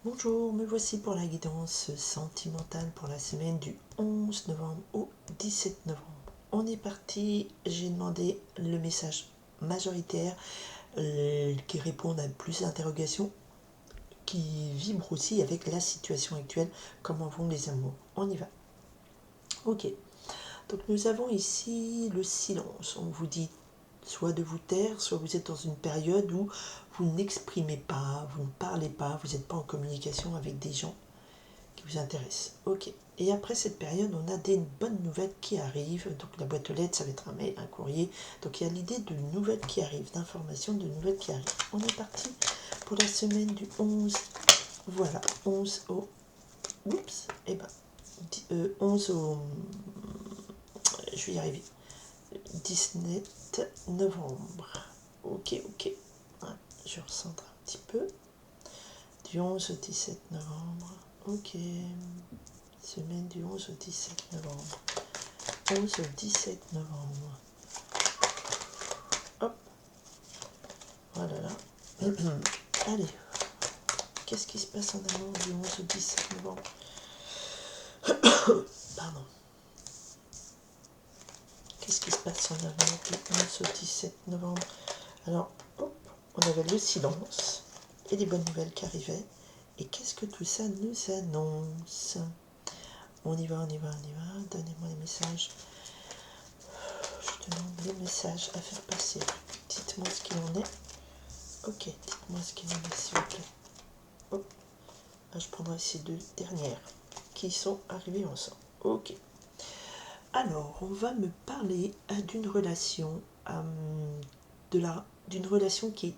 Bonjour, me voici pour la guidance sentimentale pour la semaine du 11 novembre au 17 novembre. On est parti, j'ai demandé le message majoritaire qui répond à plus d'interrogations, qui vibre aussi avec la situation actuelle, comment vont les amours. On y va. Ok, donc nous avons ici le silence. On vous dit soit de vous taire, soit vous êtes dans une période où vous n'exprimez pas, vous ne parlez pas, vous n'êtes pas en communication avec des gens qui vous intéressent. Ok. Et après cette période, on a des bonnes nouvelles qui arrivent. Donc la boîte aux lettres, ça va être un mail, un courrier. Donc il y a l'idée de nouvelles qui arrivent, d'informations, de nouvelles qui arrivent. On est parti pour la semaine du 11. Voilà, 11 au... Oups, eh ben, 11 au... Je vais y arriver. 17 novembre. Ok, ok. Ouais, je recentre un petit peu. Du 11 au 17 novembre. Ok. Semaine du 11 au 17 novembre. 11 au 17 novembre. Hop. Voilà là. Allez. Qu'est-ce qui se passe en amour du 11 au 17 novembre? Pardon. Qu'est-ce qui se passe en amour du 11 au 17 novembre? Alors, hop, on avait le silence et des bonnes nouvelles qui arrivaient. Et qu'est-ce que tout ça nous annonce? On y va, on y va, on y va. Donnez-moi les messages. Je demande les messages à faire passer. Dites-moi ce qu'il en est. Ok, dites-moi ce qu'il en est, s'il vous plaît. Hop. Je prendrai ces deux dernières qui sont arrivées ensemble. Ok. Alors, on va me parler d'une relation, d'une relation qui est...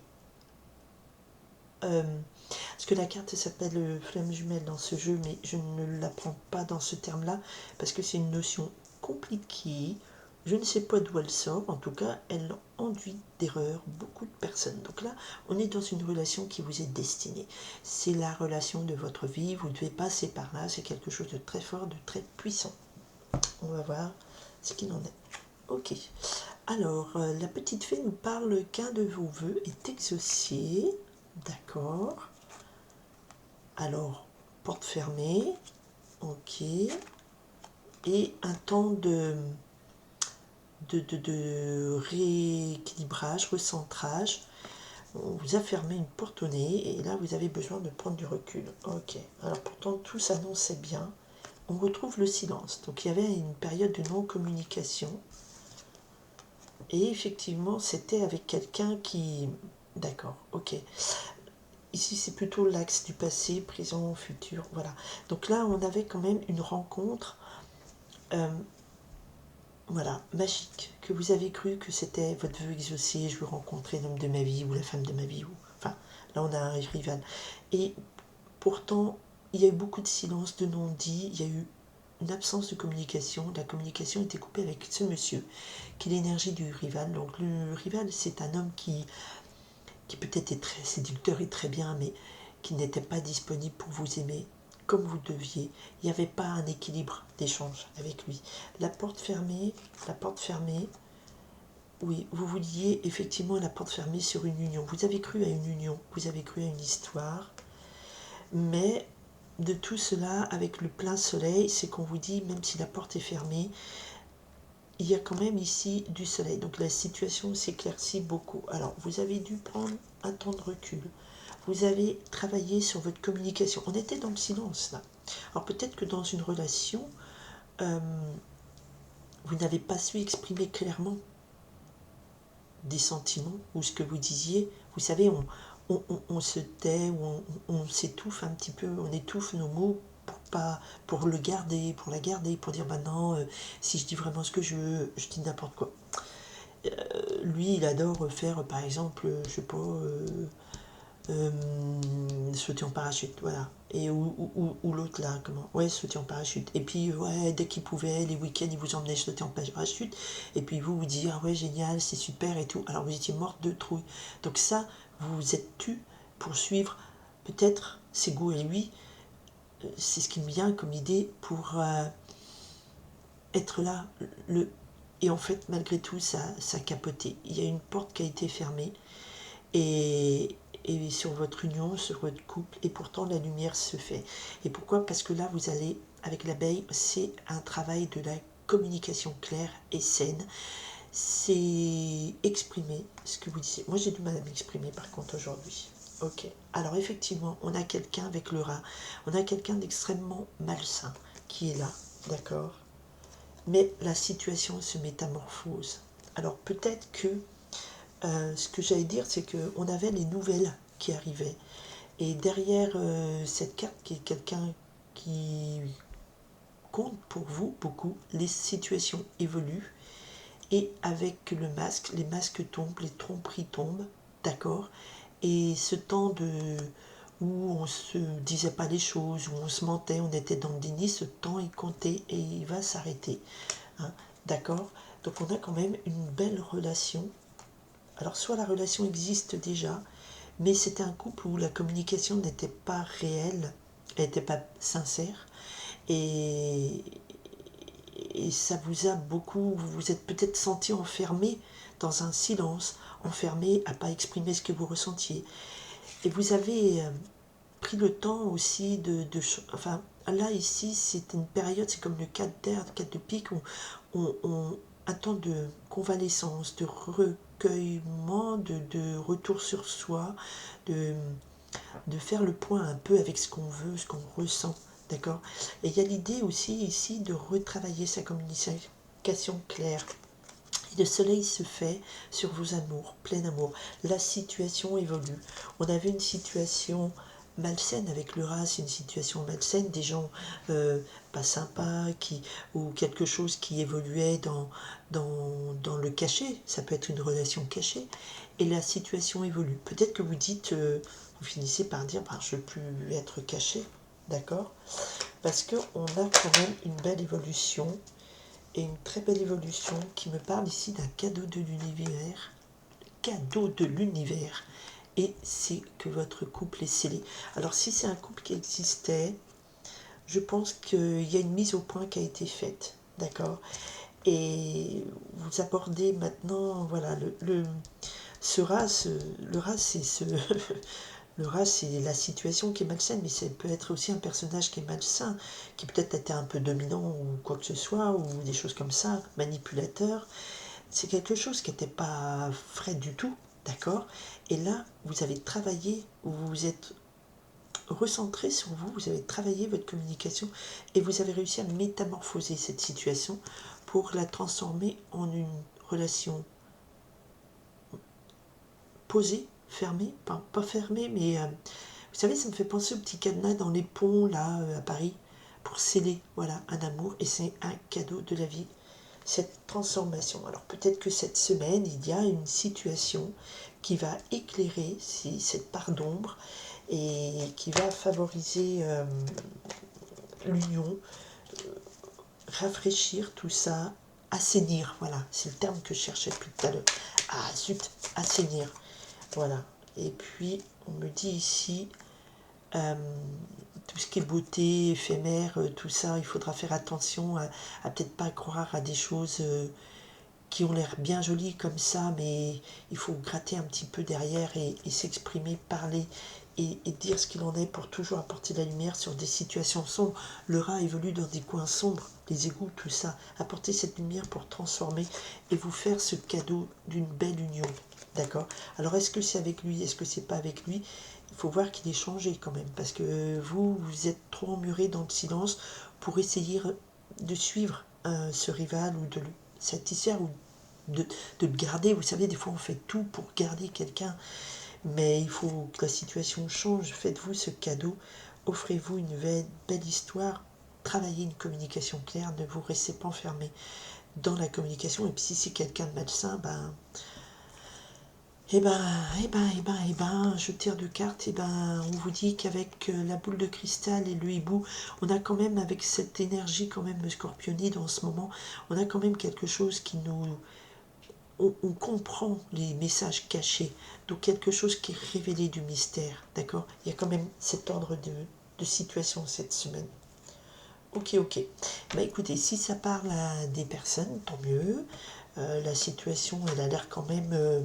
parce que la carte s'appelle flamme jumelle dans ce jeu, mais je ne la prends pas dans ce terme-là, parce que c'est une notion compliquée. Je ne sais pas d'où elle sort, en tout cas, elle enduit d'erreurs beaucoup de personnes. Donc là, on est dans une relation qui vous est destinée. C'est la relation de votre vie, vous devez passer par là, c'est quelque chose de très fort, de très puissant. On va voir ce qu'il en est. Ok. Alors, la petite fée nous parle qu'un de vos vœux est exaucé. D'accord. Alors, porte fermée. Ok. Et un temps de rééquilibrage, recentrage. On vous a fermé une porte au nez et là vous avez besoin de prendre du recul. Ok, alors pourtant tout s'annonçait bien. On retrouve le silence. Donc il y avait une période de non-communication. Et effectivement c'était avec quelqu'un qui... D'accord, ok. Ici c'est plutôt l'axe du passé, présent, futur, voilà. Donc là on avait quand même une rencontre... voilà, magique, que vous avez cru que c'était votre vœu exaucé, je veux rencontrer l'homme de ma vie ou la femme de ma vie, ou enfin, là on a un rival. Et pourtant, il y a eu beaucoup de silence, de non-dit, il y a eu une absence de communication, la communication était coupée avec ce monsieur, qui est l'énergie du rival. Donc le rival, c'est un homme qui peut-être est très séducteur et très bien, mais qui n'était pas disponible pour vous aimer comme vous deviez. Il n'y avait pas un équilibre d'échange avec lui. La porte fermée, oui, vous vouliez effectivement la porte fermée sur une union. Vous avez cru à une union, vous avez cru à une histoire, mais de tout cela, avec le plein soleil, c'est qu'on vous dit, même si la porte est fermée, il y a quand même ici du soleil. Donc la situation s'éclaircit beaucoup. Alors, vous avez dû prendre un temps de recul. Vous avez travaillé sur votre communication. On était dans le silence, là. Alors peut-être que dans une relation, vous n'avez pas su exprimer clairement des sentiments ou ce que vous disiez. Vous savez, on se tait, ou on s'étouffe un petit peu, on étouffe nos mots pour le garder, pour la garder, pour dire maintenant, si je dis vraiment ce que je veux, je dis n'importe quoi. Lui, il adore faire, par exemple, je sais pas, sauter en parachute, voilà. Et ou l'autre là, comment? Ouais, sauter en parachute. Et puis, ouais, dès qu'il pouvait, les week-ends, il vous emmenait sauter en parachute. Et puis vous dites, ah ouais, génial, c'est super et tout. Alors vous étiez morte de trouille. Donc ça, vous vous êtes tu pour suivre peut-être ses goûts et lui. C'est ce qui me vient comme idée pour être là. Et en fait, malgré tout, ça a capoté. Il y a une porte qui a été fermée. Et et sur votre union, sur votre couple, et pourtant la lumière se fait. Et pourquoi? Parce que là, vous allez, avec l'abeille, c'est un travail de la communication claire et saine. C'est exprimer ce que vous disiez. Moi, j'ai du mal à m'exprimer, par contre, aujourd'hui. Ok. Alors, effectivement, on a quelqu'un avec le rat. On a quelqu'un d'extrêmement malsain qui est là, d'accord? Mais la situation se métamorphose. Alors, peut-être que ce que j'allais dire, c'est qu'on avait les nouvelles qui arrivaient. Et derrière cette carte, qui est quelqu'un qui compte pour vous beaucoup, les situations évoluent. Et avec le masque, les masques tombent, les tromperies tombent, d'accord? Et ce temps où on se disait pas les choses, où on se mentait, on était dans le déni, ce temps est compté et il va s'arrêter. Hein, d'accord? Donc on a quand même une belle relation. Alors soit la relation existe déjà, mais c'était un couple où la communication n'était pas réelle, elle n'était pas sincère, et, et ça vous a beaucoup, vous vous êtes peut-être senti enfermé dans un silence, enfermé à pas exprimer ce que vous ressentiez. Et vous avez pris le temps aussi enfin, là, ici, c'est une période, c'est comme le 4 d'air, le 4 de pique, où un temps de convalescence, de recueillement, de retour sur soi, de, de faire le point un peu avec ce qu'on veut, ce qu'on ressent, d'accord? Et il y a l'idée aussi ici de retravailler sa communication claire. Et le soleil se fait sur vos amours, plein amour. La situation évolue. On avait une situation malsaine avec le rat, c'est une situation malsaine, des gens pas sympas, ou quelque chose qui évoluait dans le cachet, ça peut être une relation cachée, et la situation évolue. Peut-être que vous dites, vous finissez par dire, ben, je ne veux plus être caché, d'accord? Parce qu'on a quand même une belle évolution, et une très belle évolution qui me parle ici d'un cadeau de l'univers, et c'est que votre couple est scellé. Alors si c'est un couple qui existait, je pense qu'il y a une mise au point qui a été faite, d'accord? Et vous abordez maintenant, voilà, ce rat, le rat, c'est le rat, c'est la situation qui est malsaine, mais ça peut être aussi un personnage qui est malsain, qui peut-être était un peu dominant ou quoi que ce soit, ou des choses comme ça, manipulateur. C'est quelque chose qui n'était pas frais du tout, d'accord? Et là, vous avez travaillé, vous vous êtes recentré sur vous, vous avez travaillé votre communication et vous avez réussi à métamorphoser cette situation pour la transformer en une relation posée, fermée, pas fermée, mais vous savez, ça me fait penser au petit cadenas dans les ponts, là, à Paris, pour sceller, voilà, un amour, et c'est un cadeau de la vie, cette transformation. Alors peut-être que cette semaine, il y a une situation qui va éclairer cette part d'ombre et qui va favoriser l'union, rafraîchir tout ça, assainir, voilà, c'est le terme que je cherchais depuis tout à l'heure. Ah zut, assainir, voilà. Et puis, on me dit ici, tout ce qui est beauté, éphémère, tout ça, il faudra faire attention à peut-être pas croire à des choses qui ont l'air bien jolies comme ça, mais il faut gratter un petit peu derrière et s'exprimer, parler et dire ce qu'il en est pour toujours apporter de la lumière sur des situations sombres. Le rat évolue dans des coins sombres, les égouts, tout ça. Apporter cette lumière pour transformer et vous faire ce cadeau d'une belle union. D'accord? Alors est-ce que c'est avec lui, est-ce que c'est pas avec lui? Il faut voir qu'il est changé quand même, parce que vous êtes trop emmuré dans le silence pour essayer de suivre ce rival ou de le satisfaire ou de le garder. Vous savez, des fois on fait tout pour garder quelqu'un, mais il faut que la situation change. Faites-vous ce cadeau, offrez-vous une belle histoire, travaillez une communication claire, ne vous restez pas enfermé dans la communication. Et puis si c'est quelqu'un de malsain, je tire deux cartes, on vous dit qu'avec la boule de cristal et le hibou, on a quand même, avec cette énergie quand même scorpionide en ce moment, on a quand même quelque chose qui nous... On comprend les messages cachés, donc quelque chose qui est révélé du mystère, d'accord? Il y a quand même cet ordre de situation cette semaine. Ok. Bah écoutez, si ça parle à des personnes, tant mieux. La situation, elle a l'air quand même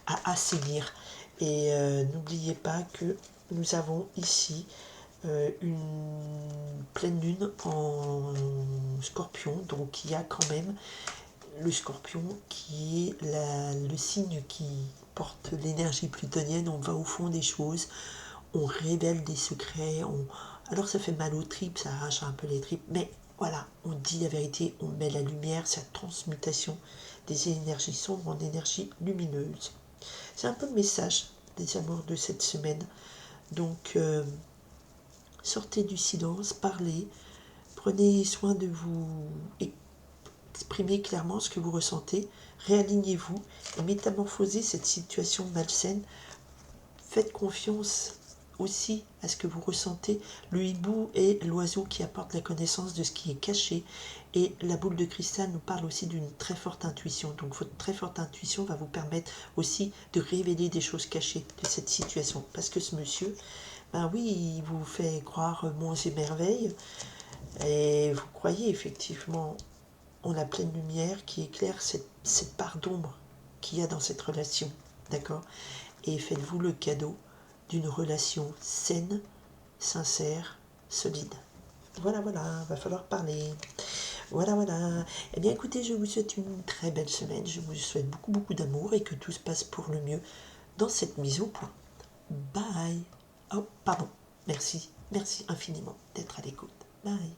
à assainir. Et n'oubliez pas que nous avons ici une pleine lune en Scorpion, donc il y a quand même le Scorpion qui est le signe qui porte l'énergie plutonienne. On va au fond des choses, on révèle des secrets, alors ça fait mal aux tripes, ça arrache un peu les tripes, mais voilà, on dit la vérité, on met la lumière, cette transmutation des énergies sombres en énergie lumineuse. C'est un peu le message des amours de cette semaine. Donc, sortez du silence, parlez, prenez soin de vous exprimer clairement ce que vous ressentez, réalignez-vous et métamorphosez cette situation malsaine. Faites confiance aussi à ce que vous ressentez. Le hibou est l'oiseau qui apporte la connaissance de ce qui est caché, et la boule de cristal nous parle aussi d'une très forte intuition. Donc votre très forte intuition va vous permettre aussi de révéler des choses cachées de cette situation. Parce que ce monsieur, ben oui, il vous fait croire monts et merveilles, et vous croyez effectivement en la pleine lumière qui éclaire cette part d'ombre qu'il y a dans cette relation. D'accord? Et faites-vous le cadeau d'une relation saine, sincère, solide. Voilà, va falloir parler. Voilà. Eh bien écoutez, je vous souhaite une très belle semaine, je vous souhaite beaucoup d'amour et que tout se passe pour le mieux dans cette mise au point. Bye. Oh, pardon. Merci infiniment d'être à l'écoute. Bye.